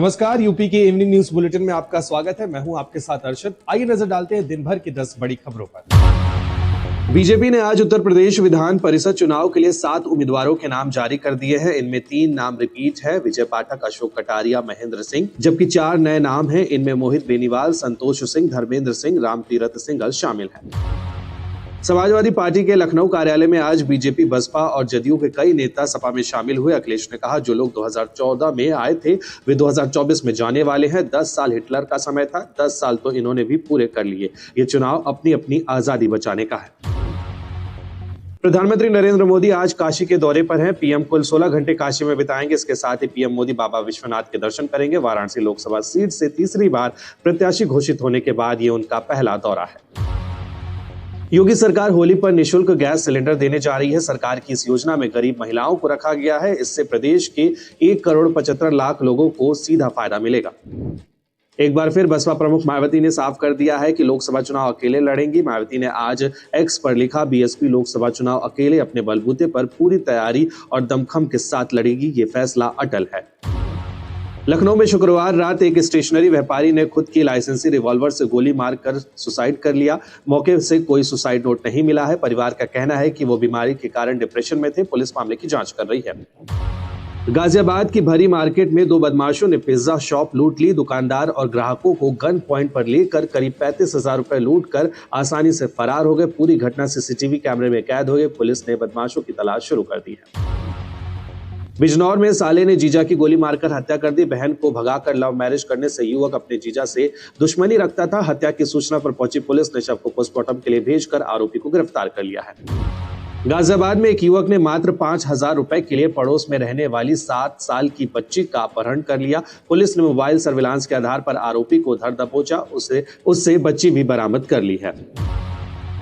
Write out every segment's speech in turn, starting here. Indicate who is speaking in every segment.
Speaker 1: नमस्कार, यूपी के evening news bulletin में आपका स्वागत है। मैं हूं आपके साथ अर्शद। आइए नजर डालते हैं दिन भर की 10 बड़ी खबरों पर। बीजेपी ने आज उत्तर प्रदेश विधान परिषद चुनाव के लिए 7 उम्मीदवारों के नाम जारी कर दिए हैं। इनमें 3 नाम रिपीट है, विजय पाठक, अशोक कटारिया, महेंद्र सिंह, जबकि 4 नए नाम हैं। इनमें मोहित बेनीवाल, संतोष सिंह, धर्मेंद्र सिंह, रामतीरथ सिंघल शामिल हैं। समाजवादी पार्टी के लखनऊ कार्यालय में आज बीजेपी, बसपा और जदयू के कई नेता सपा में शामिल हुए। अखिलेश ने कहा, जो लोग 2014 में आए थे वे 2024 में जाने वाले हैं। 10 साल हिटलर का समय था, 10 साल तो इन्होंने भी पूरे कर लिए। ये चुनाव अपनी अपनी आजादी बचाने का है। प्रधानमंत्री नरेंद्र मोदी आज काशी के दौरे पर हैं। पीएम कुल 16 घंटे काशी में बिताएंगे। इसके साथ ही पीएम मोदी बाबा विश्वनाथ के दर्शन करेंगे। वाराणसी लोकसभा सीट से तीसरी बार प्रत्याशी घोषित होने के बाद ये उनका पहला दौरा है। योगी सरकार होली पर निःशुल्क गैस सिलेंडर देने जा रही है। सरकार की इस योजना में गरीब महिलाओं को रखा गया है। इससे प्रदेश के 1,75,00,000 लोगों को सीधा फायदा मिलेगा। एक बार फिर बसपा प्रमुख मायावती ने साफ कर दिया है कि लोकसभा चुनाव अकेले लड़ेंगी। मायावती ने आज एक्स पर लिखा, बीएसपी लोकसभा चुनाव अकेले अपने बलबूते पर पूरी तैयारी और दमखम के साथ लड़ेगी। ये फैसला अटल है। लखनऊ में शुक्रवार रात एक स्टेशनरी व्यापारी ने खुद की लाइसेंसी रिवॉल्वर से गोली मारकर सुसाइड कर लिया। मौके से कोई सुसाइड नोट नहीं मिला है। परिवार का कहना है कि वो बीमारी के कारण डिप्रेशन में थे। पुलिस मामले की जांच कर रही है। गाजियाबाद की भरी मार्केट में 2 बदमाशों ने पिज्जा शॉप लूट ली। दुकानदार और ग्राहकों को गन पॉइंट पर लेकर करीब 35,000 रुपए लूट कर आसानी से फरार हो गए। पूरी घटना सीसीटीवी कैमरे में कैद हो गई। पुलिस ने बदमाशों की तलाश शुरू कर दी है। बिजनौर में साले ने जीजा की गोली मारकर हत्या कर दी। बहन को भगाकर लव मैरिज करने से युवक अपने जीजा से दुश्मनी रखता था। हत्या की सूचना पर पहुंची पुलिस ने शव को पोस्टमार्टम के लिए भेजकर आरोपी को गिरफ्तार कर लिया है। गाजियाबाद में एक युवक ने मात्र 5,000 रुपए के लिए पड़ोस में रहने वाली 7 साल की बच्ची का अपहरण कर लिया। पुलिस ने मोबाइल सर्विलांस के आधार पर आरोपी को धर दबोचा। उससे बच्ची भी बरामद कर ली है।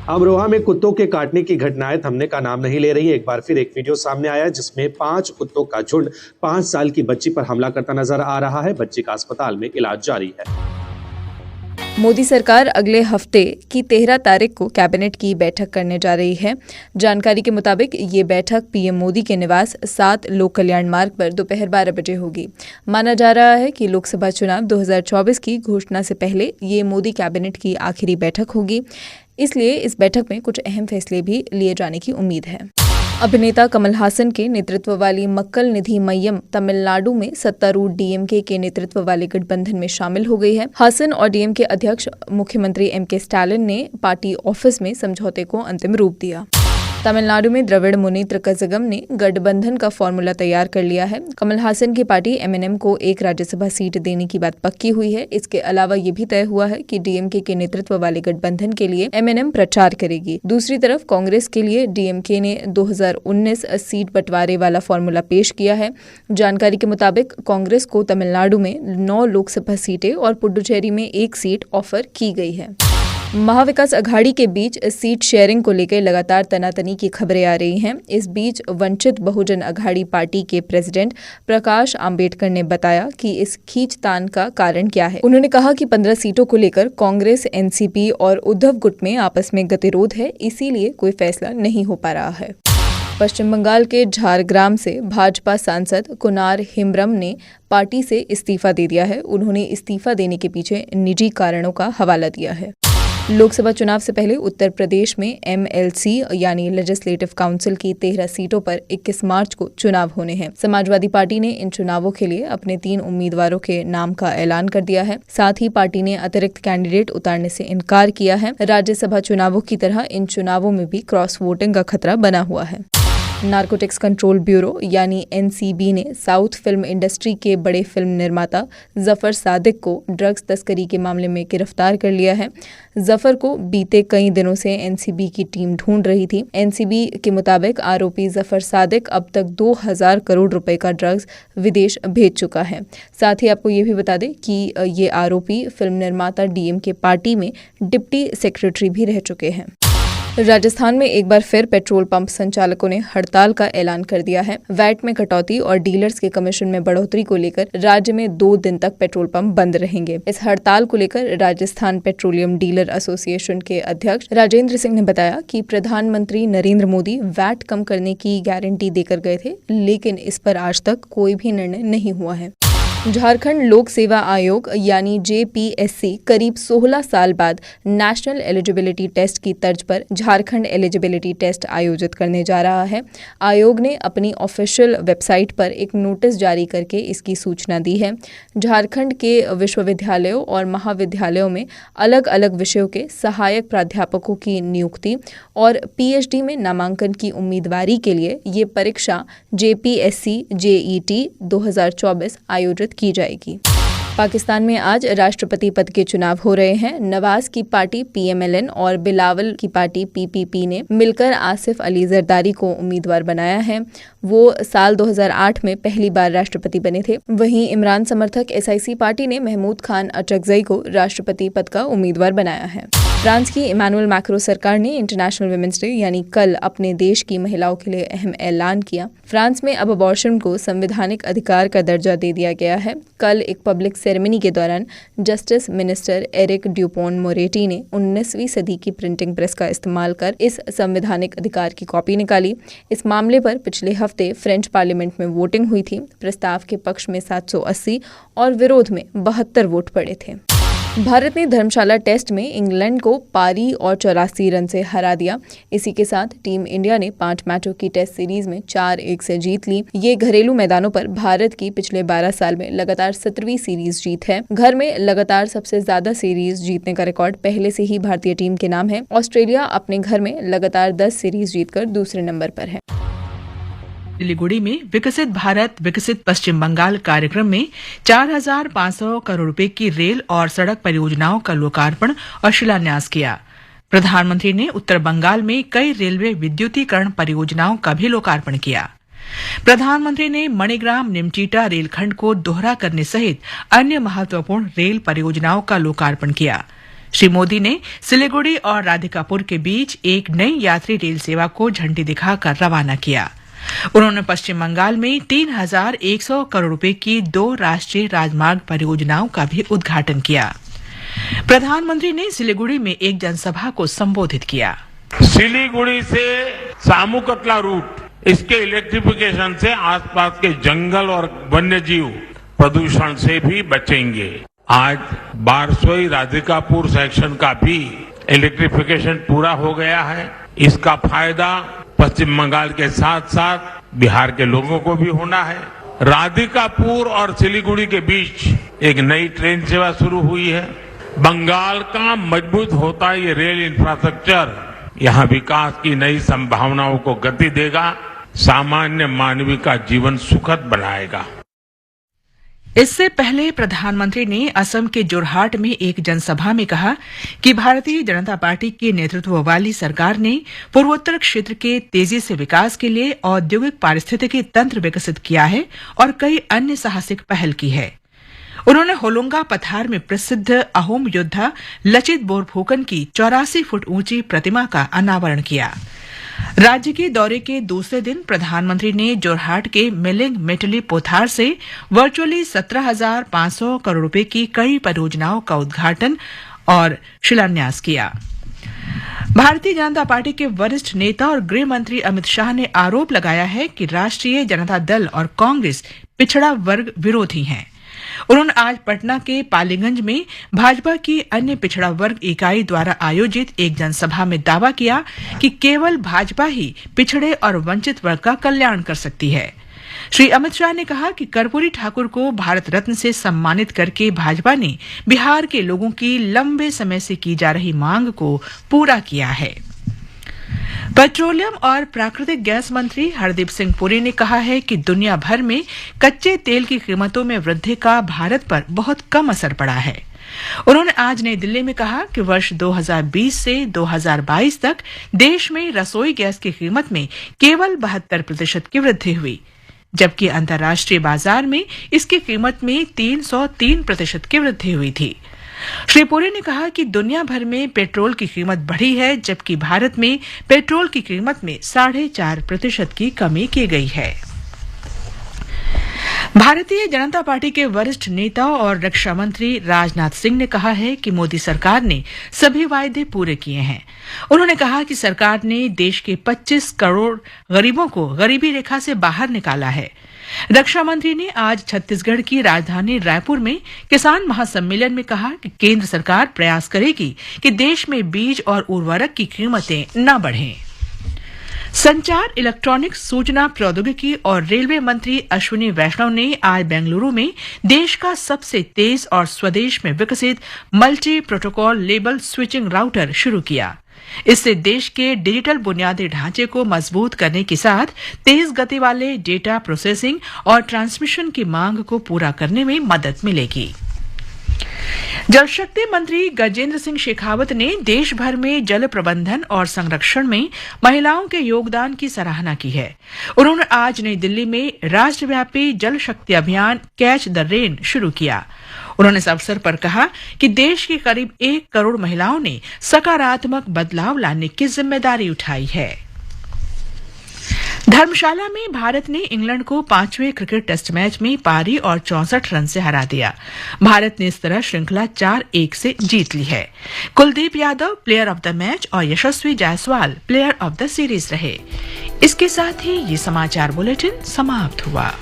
Speaker 1: अमरोहा में कुत्तों के काटने की घटनाएं थमने का नाम नहीं ले रही। एक बार फिर एक वीडियो सामने आया जिसमें 5 कुत्तों का झुंड 5 साल की बच्ची पर हमला करता नजर आ रहा है। बच्ची का अस्पताल में इलाज जारी है।
Speaker 2: मोदी सरकार अगले हफ्ते की 13 तारीख को कैबिनेट की बैठक करने जा रही है। जानकारी के मुताबिक ये बैठक पीएम मोदी के निवास 7 लोक कल्याण मार्ग पर दोपहर 12 बजे होगी। माना जा रहा है कि लोकसभा चुनाव 2024 की घोषणा से पहले ये मोदी कैबिनेट की आखिरी बैठक होगी। इसलिए इस बैठक में कुछ अहम फैसले भी लिए जाने की उम्मीद है। अभिनेता कमल हासन के नेतृत्व वाली मक्कल निधि मय्यम तमिलनाडु में सत्तारूढ़ डीएमके के नेतृत्व वाले गठबंधन में शामिल हो गई है। हासन और डीएमके अध्यक्ष मुख्यमंत्री एमके स्टालिन ने पार्टी ऑफिस में समझौते को अंतिम रूप दिया। तमिलनाडु में द्रविड़ मुनेत्र कज़गम ने गठबंधन का फॉर्मूला तैयार कर लिया है। कमल हासन की पार्टी एमएनएम को एक राज्यसभा सीट देने की बात पक्की हुई है। इसके अलावा ये भी तय हुआ है कि डीएमके के नेतृत्व वाले गठबंधन के लिए एमएनएम प्रचार करेगी। दूसरी तरफ कांग्रेस के लिए डीएमके ने 2019 सीट बंटवारे वाला फॉर्मूला पेश किया है। जानकारी के मुताबिक कांग्रेस को तमिलनाडु में 9 लोकसभा सीटें और पुडुचेरी में 1 सीट ऑफर की गई है। महाविकास अघाड़ी के बीच सीट शेयरिंग को लेकर लगातार तनातनी की खबरें आ रही हैं। इस बीच वंचित बहुजन अघाड़ी पार्टी के प्रेसिडेंट प्रकाश आंबेडकर ने बताया कि इस खींचतान का कारण क्या है। उन्होंने कहा कि 15 सीटों को लेकर कांग्रेस, एनसीपी और उद्धव गुट में आपस में गतिरोध है, इसीलिए कोई फैसला नहीं हो पा रहा है। पश्चिम बंगाल के झारग्राम से भाजपा सांसद कुनार हेम्ब्रम ने पार्टी से इस्तीफा दे दिया है। उन्होंने इस्तीफा देने के पीछे निजी कारणों का हवाला दिया है। लोकसभा चुनाव से पहले उत्तर प्रदेश में एमएलसी यानी लेजिस्लेटिव काउंसिल की 13 सीटों पर 21 मार्च को चुनाव होने हैं। समाजवादी पार्टी ने इन चुनावों के लिए अपने 3 उम्मीदवारों के नाम का ऐलान कर दिया है। साथ ही पार्टी ने अतिरिक्त कैंडिडेट उतारने से इनकार किया है। राज्यसभा चुनावों की तरह इन चुनावों में भी क्रॉस वोटिंग का खतरा बना हुआ है। नारकोटिक्स कंट्रोल ब्यूरो यानी एनसीबी ने साउथ फिल्म इंडस्ट्री के बड़े फिल्म निर्माता जफर सादिक को ड्रग्स तस्करी के मामले में गिरफ्तार कर लिया है। जफर को बीते कई दिनों से एनसीबी की टीम ढूंढ रही थी। एनसीबी के मुताबिक आरोपी जफर सादिक अब तक 2,000 करोड़ रुपए का ड्रग्स विदेश भेज चुका है। साथ ही आपको ये भी बता दें कि ये आरोपी फिल्म निर्माता डीएमके पार्टी में डिप्टी सेक्रेटरी भी रह चुके हैं। राजस्थान में एक बार फिर पेट्रोल पंप संचालकों ने हड़ताल का ऐलान कर दिया है। वैट में कटौती और डीलर्स के कमीशन में बढ़ोतरी को लेकर राज्य में 2 दिन तक पेट्रोल पंप बंद रहेंगे। इस हड़ताल को लेकर राजस्थान पेट्रोलियम डीलर एसोसिएशन के अध्यक्ष राजेंद्र सिंह ने बताया कि प्रधानमंत्री नरेंद्र मोदी वैट कम करने की गारंटी देकर गए थे, लेकिन इस पर आज तक कोई भी निर्णय नहीं हुआ है। झारखंड लोक सेवा आयोग यानी जेपीएससी करीब 16 साल बाद नेशनल एलिजिबिलिटी टेस्ट की तर्ज पर झारखंड एलिजिबिलिटी टेस्ट आयोजित करने जा रहा है। आयोग ने अपनी ऑफिशियल वेबसाइट पर एक नोटिस जारी करके इसकी सूचना दी है। झारखंड के विश्वविद्यालयों और महाविद्यालयों में अलग अलग विषयों के सहायक प्राध्यापकों की नियुक्ति और पीएचडी में नामांकन की उम्मीदवारी के लिए ये परीक्षा जेपीएससी जेईटी 2024 आयोजित की जाएगी। पाकिस्तान में आज राष्ट्रपति पद के चुनाव हो रहे हैं। नवाज की पार्टी पीएमएलएन और बिलावल की पार्टी पीपीपी ने मिलकर आसिफ अली जरदारी को उम्मीदवार बनाया है। वो साल 2008 में पहली बार राष्ट्रपति बने थे। वहीं इमरान समर्थक एसआईसी पार्टी ने महमूद खान अचकजई को राष्ट्रपति पद का उम्मीदवार बनाया है। फ्रांस की इमैनुअल मैक्रो सरकार ने इंटरनेशनल वुमेन्स डे यानी कल अपने देश की महिलाओं के लिए अहम ऐलान किया। फ्रांस में अब अबॉर्शन को संवैधानिक अधिकार का दर्जा दे दिया गया है। कल एक पब्लिक सेरेमनी के दौरान जस्टिस मिनिस्टर एरिक ड्यूपोन मोरेटी ने 19वीं सदी की प्रिंटिंग प्रेस का इस्तेमाल कर इस संवैधानिक अधिकार की कॉपी निकाली। इस मामले पर पिछले हफ्ते फ्रेंच पार्लियामेंट में वोटिंग हुई थी। प्रस्ताव के पक्ष में 780 और विरोध में 72 वोट पड़े थे। भारत ने धर्मशाला टेस्ट में इंग्लैंड को पारी और 84 रन से हरा दिया। इसी के साथ टीम इंडिया ने 5 मैचों की टेस्ट सीरीज में 4-1 से जीत ली। ये घरेलू मैदानों पर भारत की पिछले 12 साल में लगातार 17वीं सीरीज जीत है। घर में लगातार सबसे ज्यादा सीरीज जीतने का रिकॉर्ड पहले से ही भारतीय टीम के नाम है। ऑस्ट्रेलिया अपने घर में लगातार 10 सीरीज जीतकर दूसरे नंबर पर है।
Speaker 3: सिलीगुड़ी में विकसित भारत विकसित पश्चिम बंगाल कार्यक्रम में 4,500 करोड़ रुपए की रेल और सड़क परियोजनाओं का लोकार्पण और शिलान्यास किया। प्रधानमंत्री ने उत्तर बंगाल में कई रेलवे विद्युतीकरण परियोजनाओं का भी लोकार्पण किया। प्रधानमंत्री ने मणिग्राम निमचीटा रेलखंड को दोहरा करने सहित अन्य महत्वपूर्ण रेल परियोजनाओं का लोकार्पण किया। श्री मोदी ने सिलीगुड़ी और राधिकापुर के बीच एक नई यात्री रेल सेवा को झंडी दिखाकर रवाना किया। उन्होंने पश्चिम बंगाल में 3,100 करोड़ रुपए की 2 राष्ट्रीय राजमार्ग परियोजनाओं का भी उद्घाटन किया। प्रधानमंत्री ने सिलीगुड़ी में एक जनसभा को संबोधित किया।
Speaker 4: सिलीगुड़ी से सामुकतला रूट, इसके इलेक्ट्रिफिकेशन से आसपास के जंगल और वन्यजीव प्रदूषण से भी बचेंगे। आज बारसोई राधिकापुर सेक्शन का भी इलेक्ट्रिफिकेशन पूरा हो गया है। इसका फायदा पश्चिम बंगाल के साथ साथ बिहार के लोगों को भी होना है। राधिकापुर और सिलीगुड़ी के बीच एक नई ट्रेन सेवा शुरू हुई है। बंगाल का मजबूत होता ये रेल इंफ्रास्ट्रक्चर यहाँ विकास की नई संभावनाओं को गति देगा, सामान्य मानवी का जीवन सुखद बनाएगा।
Speaker 3: इससे पहले प्रधानमंत्री ने असम के जोरहाट में एक जनसभा में कहा कि भारतीय जनता पार्टी के नेतृत्व वाली सरकार ने पूर्वोत्तर क्षेत्र के तेजी से विकास के लिए औद्योगिक पारिस्थितिकी तंत्र विकसित किया है और कई अन्य साहसिक पहल की है। उन्होंने होलोंगा पथार में प्रसिद्ध अहोम योद्धा लचित बोरफुकन की 84 फुट ऊंची प्रतिमा का अनावरण किया। राज्य के दौरे के दूसरे दिन प्रधानमंत्री ने जोरहाट के मिलिंग मेटली पोथार से वर्चुअली 17,500 करोड़ रुपए की कई परियोजनाओं का उद्घाटन और शिलान्यास किया। भारतीय जनता पार्टी के वरिष्ठ नेता और गृह मंत्री अमित शाह ने आरोप लगाया है कि राष्ट्रीय जनता दल और कांग्रेस पिछड़ा वर्ग विरोधी हैं। उन्होंने आज पटना के पालीगंज में भाजपा की अन्य पिछड़ा वर्ग इकाई द्वारा आयोजित एक जनसभा में दावा किया कि केवल भाजपा ही पिछड़े और वंचित वर्ग का कल्याण कर सकती है। श्री अमित शाह ने कहा कि कर्पूरी ठाकुर को भारत रत्न से सम्मानित करके भाजपा ने बिहार के लोगों की लंबे समय से की जा रही मांग को पूरा किया है। पेट्रोलियम और प्राकृतिक गैस मंत्री हरदीप सिंह पुरी ने कहा है कि दुनिया भर में कच्चे तेल की कीमतों में वृद्धि का भारत पर बहुत कम असर पड़ा है। उन्होंने आज नई दिल्ली में कहा कि वर्ष 2020 से 2022 तक देश में रसोई गैस की कीमत में केवल 72% की वृद्धि हुई, जबकि अंतर्राष्ट्रीय बाजार में इसकी कीमत में 303% की वृद्धि हुई थी। श्री पुरी ने कहा कि दुनिया भर में पेट्रोल की कीमत बढ़ी है, जबकि भारत में पेट्रोल की कीमत में 4.5% की कमी की गई है। भारतीय जनता पार्टी के वरिष्ठ नेता और रक्षा मंत्री राजनाथ सिंह ने कहा है कि मोदी सरकार ने सभी वायदे पूरे किए हैं। उन्होंने कहा कि सरकार ने देश के 25 करोड़ गरीबों को गरीबी रेखा से बाहर निकाला है। रक्षा मंत्री ने आज छत्तीसगढ़ की राजधानी रायपुर में किसान महासम्मेलन में कहा कि केंद्र सरकार प्रयास करेगी कि देश में बीज और उर्वरक की कीमतें न बढ़ें। संचार, इलेक्ट्रॉनिक्स, सूचना प्रौद्योगिकी और रेलवे मंत्री अश्विनी वैष्णव ने आज बेंगलुरु में देश का सबसे तेज और स्वदेश में विकसित multi protocol label switching router शुरू किया। इससे देश के डिजिटल बुनियादी ढांचे को मजबूत करने के साथ तेज गति वाले डेटा प्रोसेसिंग और ट्रांसमिशन की मांग को पूरा करने में मदद मिलेगी। जल शक्ति मंत्री गजेंद्र सिंह शेखावत ने देश भर में जल प्रबंधन और संरक्षण में महिलाओं के योगदान की सराहना की है। उन्होंने आज नई दिल्ली में राष्ट्रव्यापी जल शक्ति अभियान कैच द रेन शुरू किया। उन्होंने इस अवसर पर कहा कि देश की करीब 1 करोड़ महिलाओं ने सकारात्मक बदलाव लाने की जिम्मेदारी उठाई है। धर्मशाला में भारत ने इंग्लैंड को 5वें क्रिकेट टेस्ट मैच में पारी और 64 रन से हरा दिया। भारत ने इस तरह श्रृंखला 4-1 से जीत ली है। Kuldeep Yadav player of the match और Yashasvi Jaiswal player of the series रहे। इसके साथ ही ये समाचार बुलेटिन समाप्त हुआ।